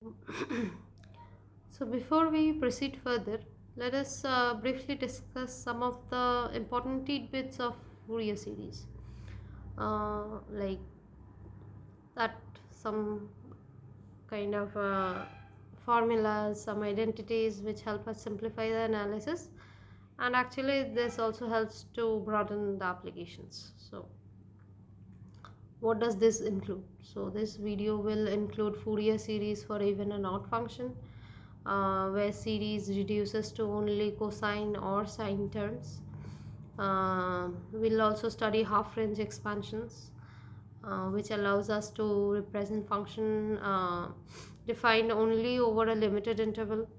So, before we proceed further, let us briefly discuss some of the important tidbits of Fourier series. Like that, some kind of formulas, some identities which help us simplify the analysis, and actually, this also helps to broaden the applications. So, what does this include? So this video will include Fourier series for even and odd function, where series reduces to only cosine or sine terms. We'll also study half range expansions, which allows us to represent function defined only over a limited interval.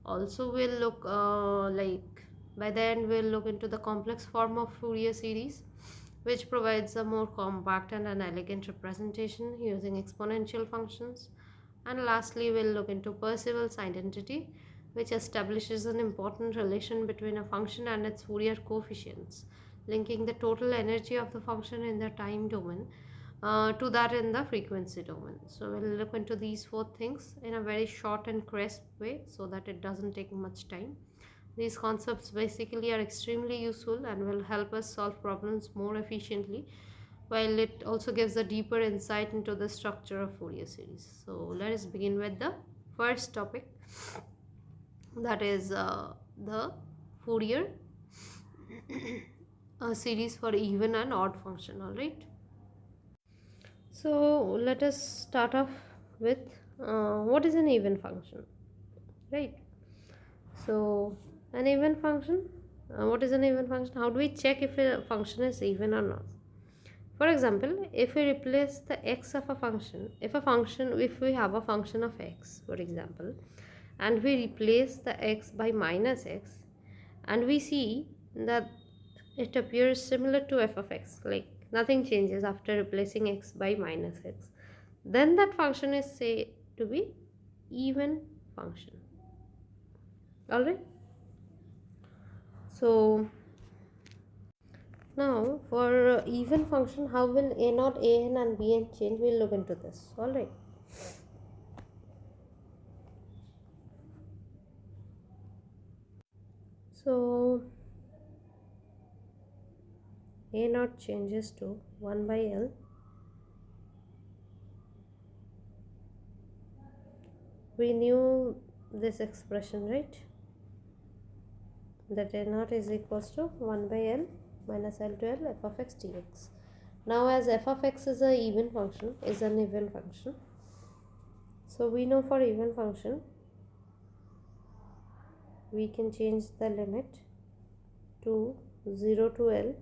Also we'll look by then we'll look into the complex form of Fourier series, which provides a more compact and an elegant representation using exponential functions. And lastly, we'll look into Percival's identity, which establishes an important relation between a function and its Fourier coefficients, linking the total energy of the function in the time domain to that in the frequency domain. So we'll look into these four things in a very short and crisp way so that it doesn't take much time. These concepts basically are extremely useful and will help us solve problems more efficiently, while it also gives a deeper insight into the structure of Fourier series. So let us begin with the first topic, that is the Fourier series for even and odd function. All right. So let us start off with what is an even function, right? So an even function, what is an even function? How do we check if a function is even or not? For example, if we replace the x of a function, if we have a function of x, for example, and we replace the x by minus x, and we see that it appears similar to f of x, like nothing changes after replacing x by minus x, then that function is said to be even function. All right. So now for even function, how will a naught, an and bn change? We'll look into this. All right. So a naught changes to 1 by L. We knew this expression, right? That a naught is equals to 1 by L minus L to L f of x dx. Now as f of x is an even function, so we know for even function we can change the limit to 0 to L,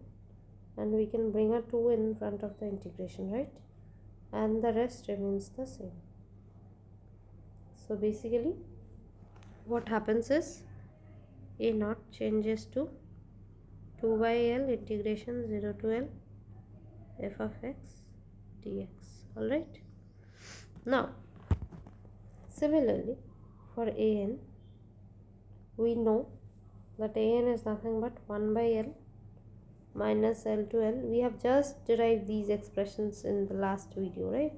and we can bring a 2 in front of the integration, right? And the rest remains the same. So basically what happens is a naught changes to 2 by L integration 0 to L f of x dx. All right. Now similarly for an, we know that an is nothing but 1 by L minus L to L. We have just derived these expressions in the last video, right?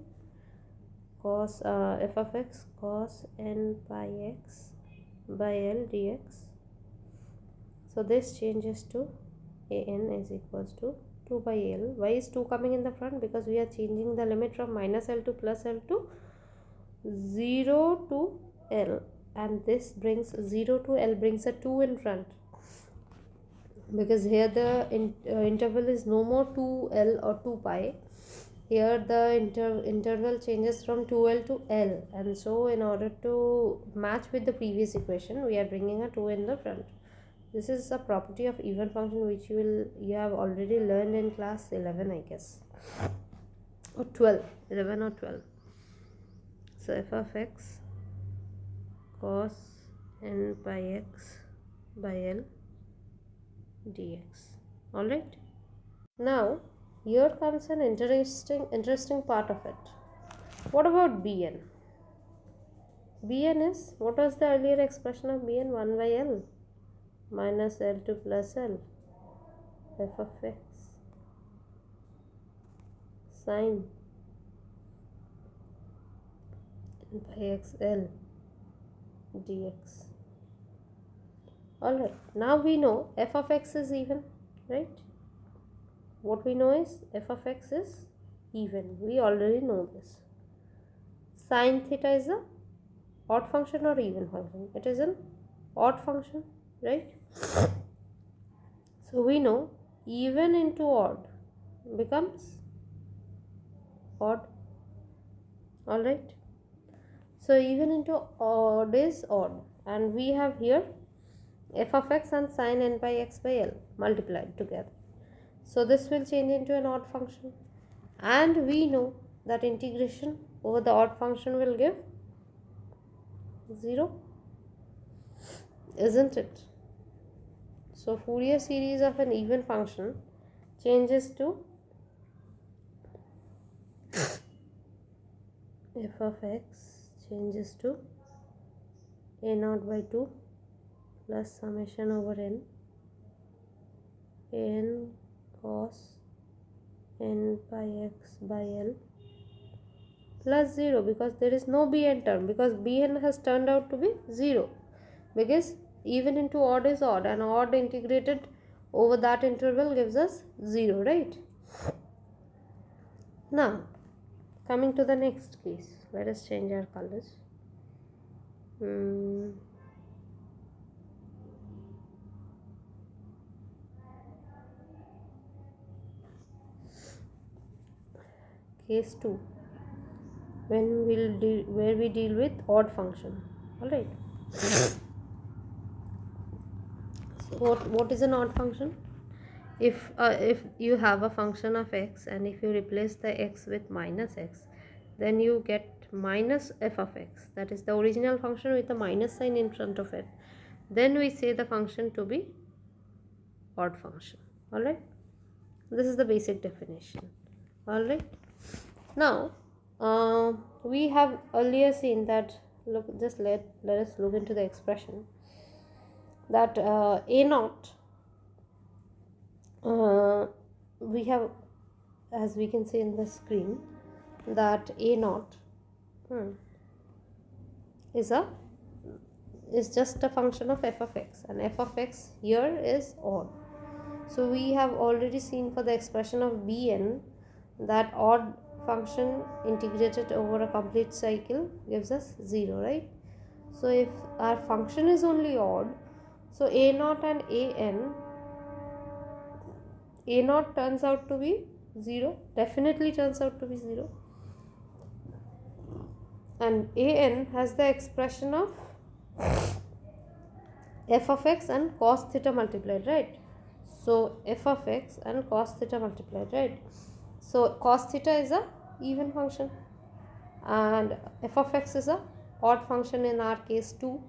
Cos f of x cos n pi x by L dx. So this changes to an is equals to 2 by L. Why is 2 coming in the front? Because we are changing the limit from minus L to plus L to 0 to L, and this brings 0 to L brings a 2 in front, because here the interval is no more 2L or 2 pi. Here the interval changes from 2L to L, and so in order to match with the previous equation we are bringing a 2 in the front. This is a property of even function which you have already learned in class 11, I guess, or 12, 11 or 12. So f of x cos n pi x by L dx. All right. Now here comes an interesting part of it. What about bn? Bn is, what was the earlier expression of bn? 1 by L minus L to plus L f of x sine by xl dx. Alright, now we know f of x is even, right? What we know is f of x is even. We already know this. Sine theta is a odd function or even function? It is an odd function, right? So we know even into odd becomes odd. Alright, so even into odd is odd, and we have here f of x and sine n by x by l multiplied together. So this will change into an odd function, and we know that integration over the odd function will give 0, isn't it? So Fourier series of an even function changes to f of x changes to a naught by 2 plus summation over n cos n pi x by l plus 0, because there is no bn term, because bn has turned out to be 0, because even into odd is odd, and odd integrated over that interval gives us 0, right? Now coming to the next case, let us change our colors. Case 2, when where we deal with odd function. All right. So what is an odd function? If you have a function of x, and if you replace the x with minus x, then you get minus f of x, that is the original function with a minus sign in front of it. Then we say the function to be odd function. All right, this is the basic definition. All right, now we have earlier seen that, look, just let us look into the expression that a naught, we have, as we can see in the screen, that a naught is just a function of f of x, and f of x here is odd. So we have already seen for the expression of bn that odd function integrated over a complete cycle gives us 0, right? So if our function is only odd, so a naught and a naught turns out to be 0, definitely turns out to be 0, and an has the expression of f of x and cos theta multiplied, right? So f of x and cos theta multiplied, right? So cos theta is a even function, and f of x is a odd function in our case too.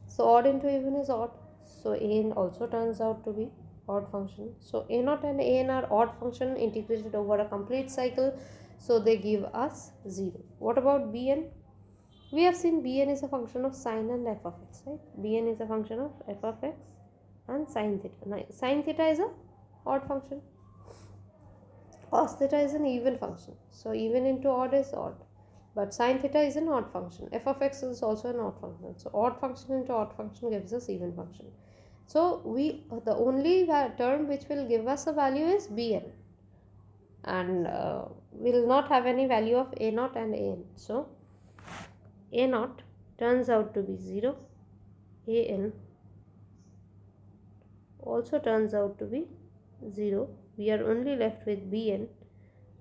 So odd into even is odd, so an also turns out to be odd function. So a naught and an are odd function integrated over a complete cycle, so they give us 0. What about bn? We have seen bn is a function of sine and f of x, right? Bn is a function of f of x and sine theta. Now, sine theta is a odd function, cos theta is an even function, so even into odd is odd, but sine theta is an odd function. F of x is also an odd function, so odd function into odd function gives us even function. So the only term which will give us a value is bn, and will not have any value of a naught and an. So a naught turns out to be 0, an also turns out to be 0. We are only left with bn.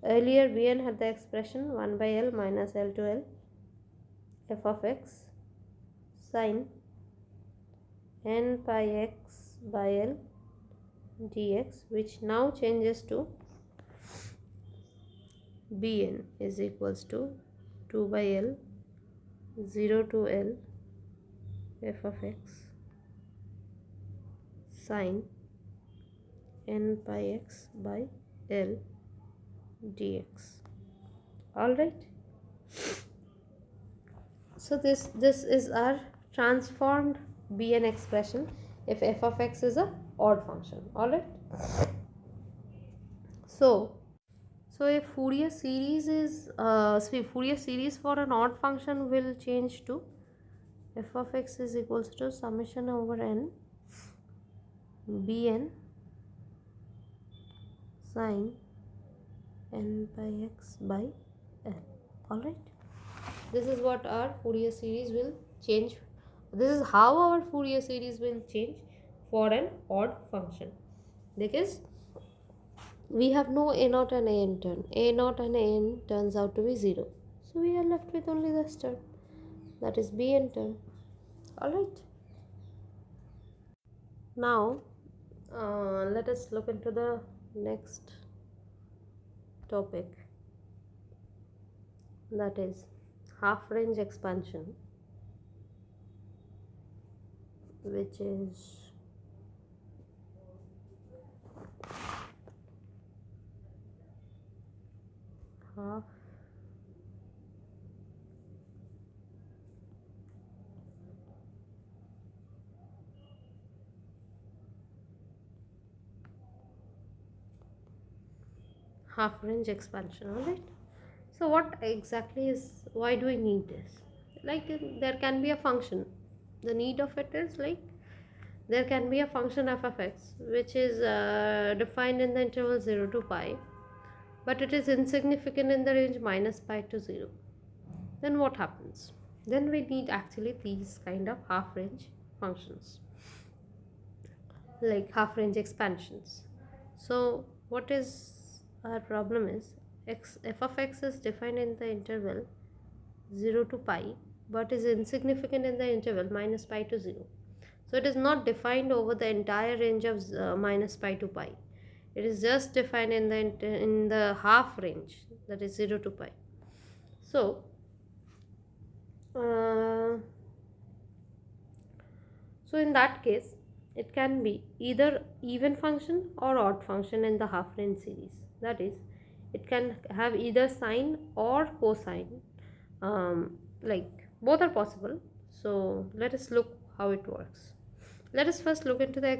Earlier bn had the expression 1 by l minus l to l f of x sine n pi x by l dx, which now changes to bn is equals to 2 by l 0 to l f of x sine n pi x by l dx. All right, so this is our transformed bn expression if f of x is a odd function. All right, so So a Fourier series for an odd function will change to f of x is equals to summation over n bn sine n by x by n. Alright, this is what our Fourier series will change. This is how our Fourier series will change for an odd function, because we have no a0 and an term. A0 and an turns out to be 0. So we are left with only this term, that is bn term. Alright. Now let us look into the next topic, that is half range expansion, which is half range expansion. Alright, so what exactly is, why do we need this? Like there can be a function, the need of it is like there can be a function f of x which is defined in the interval 0 to pi, but it is insignificant in the range minus pi to 0. Then what happens? Then we need actually these kind of half range functions, like half range expansions. So what is our problem is f of x is defined in the interval 0 to pi, but is insignificant in the interval minus pi to 0. So it is not defined over the entire range of minus pi to pi. It is just defined in the half range, that is 0 to pi. So so in that case, it can be either even function or odd function in the half range series. That is, it can have either sine or cosine. Like both are possible. So let us look how it works. Let us first look into the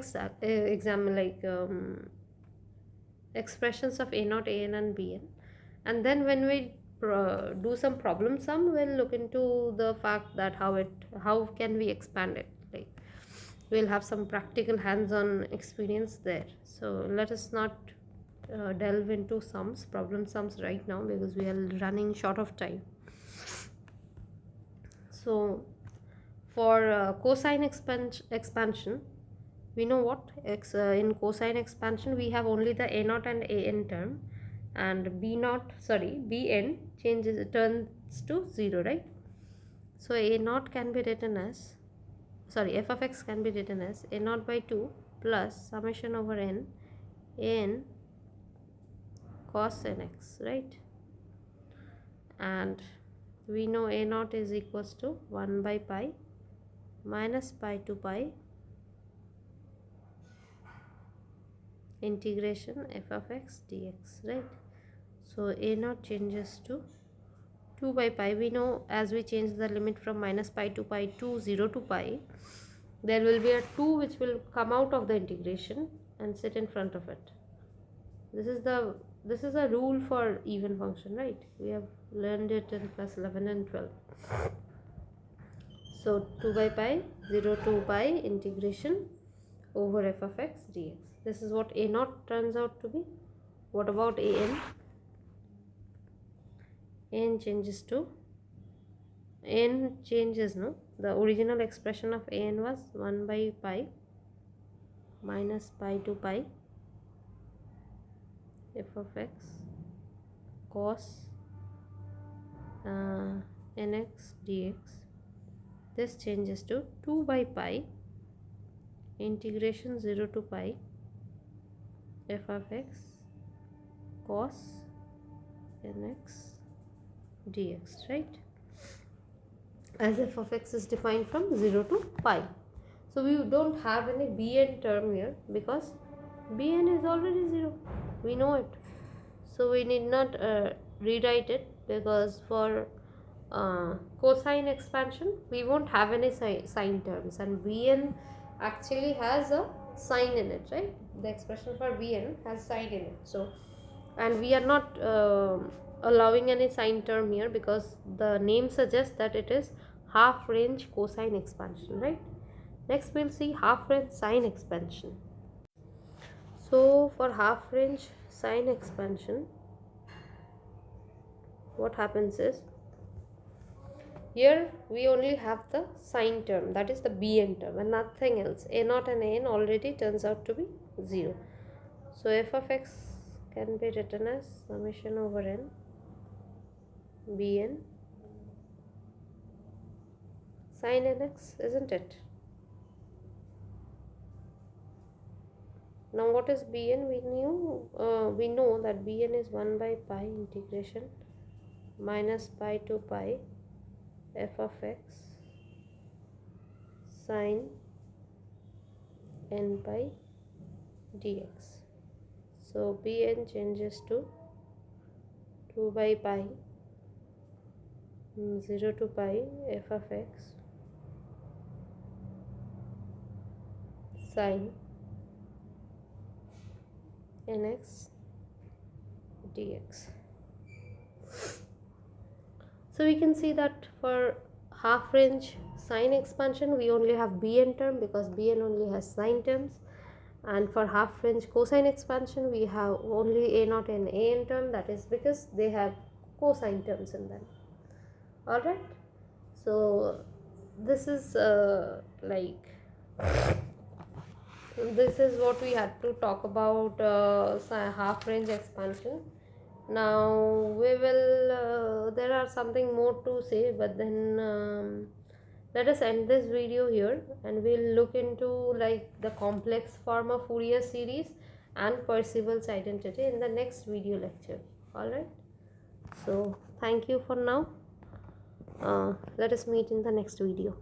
expressions of a0, an and bn, and then when we do some problem sum, we'll look into the fact that how can we expand it. Like we'll have some practical hands-on experience there. So let us not delve into problem sums right now, because we are running short of time. So for cosine expansion, we know what in cosine expansion we have only the a0 and an term, and bn turns to 0, right? So a0 can be written as, f of x can be written as a0 by 2 plus summation over n an cos nx, right? And we know a0 is equals to 1 by pi minus pi to pi integration f of x dx, right? So a0 changes to 2 by pi. We know as we change the limit from minus pi to pi to 0 to pi, there will be a 2 which will come out of the integration and sit in front of it. This is a rule for even function, right? We have learned it in class 11 and 12. So 2 by pi 0 to pi integration over f of x dx. This is what a0 turns out to be. What about an? An changes, no? The original expression of an was 1 by pi minus pi to pi f of x cos nx dx. This changes to 2 by pi integration 0 to pi f of x cos nx dx, right? As f of x is defined from 0 to pi. So we don't have any bn term here, because bn is already 0. We know it. So we need not rewrite it, because for cosine expansion we won't have any sine terms, and bn actually has a sine in it, right? The expression for bn has sine in it. So and we are not allowing any sine term here because the name suggests that it is half range cosine expansion, right? Next we'll see half range sine expansion. So for half range sine expansion, what happens is, here we only have the sine term, that is the bn term, and nothing else. A0 and an already turns out to be 0. So f of x can be written as summation over n bn sin nx, isn't it? Now what is bn? We know that bn is 1 by pi integration minus pi to pi f of x sin n by dx. So bn changes to 2 by pi 0 to pi f of x sin nx dx. So we can see that for half range sine expansion we only have bn term because bn only has sine terms, and for half range cosine expansion we have only a0 and an term, that is because they have cosine terms in them. Alright, so this is this is what we had to talk about half range expansion. Now we will there are something more to say, but then let us end this video here and we'll look into like the complex form of Fourier series and Percival's identity in the next video lecture. Alright, so thank you for now. Let us meet in the next video.